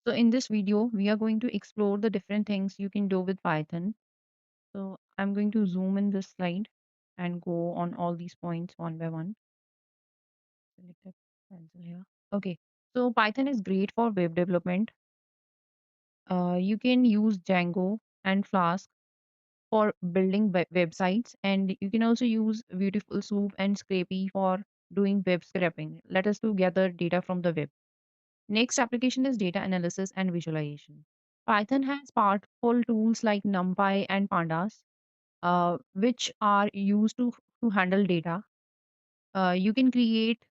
So in this video, we are going to explore the different things you can do with Python. So I'm going to zoom in this slide and go on all these points one by one. Select a pencil here. Okay. So Python is great for web development. You can use Django and Flask for building websites, and you can also use Beautiful Soup and Scrapy for doing web scraping. Let us to gather data from the web. Next application is data analysis and visualization. Python has powerful tools like NumPy and Pandas, which are used to handle data. You can create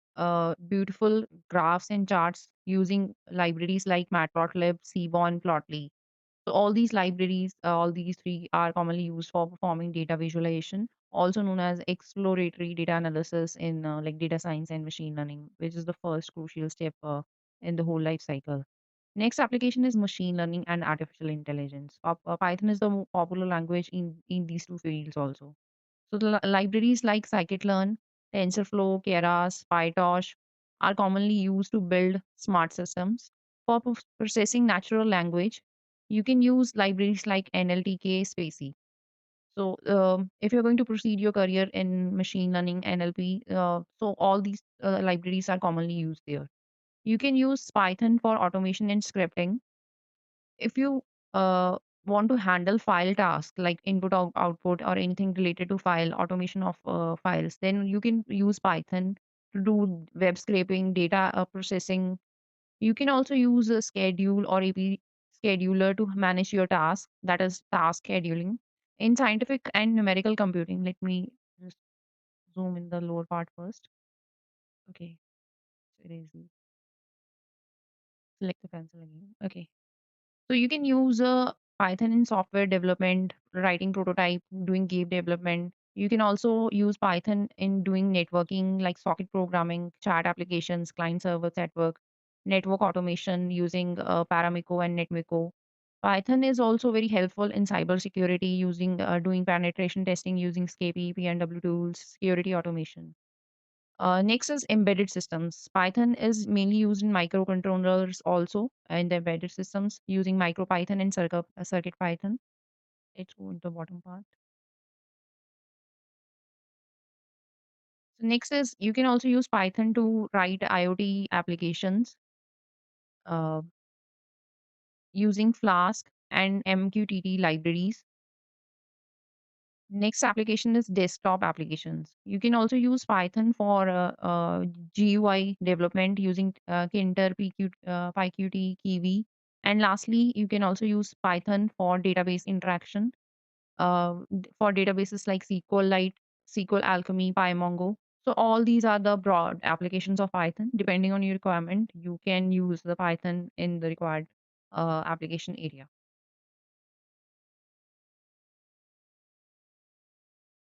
beautiful graphs and charts using libraries like Matplotlib, Seaborn, Plotly. So all these libraries, all these three are commonly used for performing data visualization, also known as exploratory data analysis in like data science and machine learning, which is the first crucial step in the whole life cycle. Next application is machine learning and artificial intelligence. Python is the more popular language in these two fields also. So the libraries like scikit-learn, TensorFlow, Keras, PyTorch are commonly used to build smart systems. For processing natural language, you can use libraries like NLTK, Spacey. So if you're going to proceed your career in machine learning, NLP, so all these libraries are commonly used there. You can use Python for automation and scripting. If you want to handle file tasks like input output or anything related to file automation of files, then you can use Python to do web scraping, data processing. You can also use a schedule or AP scheduler to manage your task, that is task scheduling. In scientific and numerical computing, let me just zoom in the lower part first. Okay, erase these. Select the pencil again. Okay. So you can use Python in software development, writing prototype, doing game development. You can also use Python in doing networking like socket programming, chat applications, client server network automation using Paramiko and Netmiko. Python is also very helpful in cybersecurity using doing penetration testing using SCAPE, PNW tools, security automation. Next is embedded systems. Python is mainly used in microcontrollers also in the embedded systems using MicroPython and CircuitPython. Let's go to the bottom part. So next is you can also use Python to write IoT applications uh, using Flask and MQTT libraries. Next application is desktop applications. You can also use Python for GUI development using Kinter, PyQt, Kiwi. And lastly, you can also use Python for database interaction for databases like SQLite, SQL Alchemy, PyMongo. So all these are the broad applications of Python. Depending on your requirement, you can use the Python in the required application area.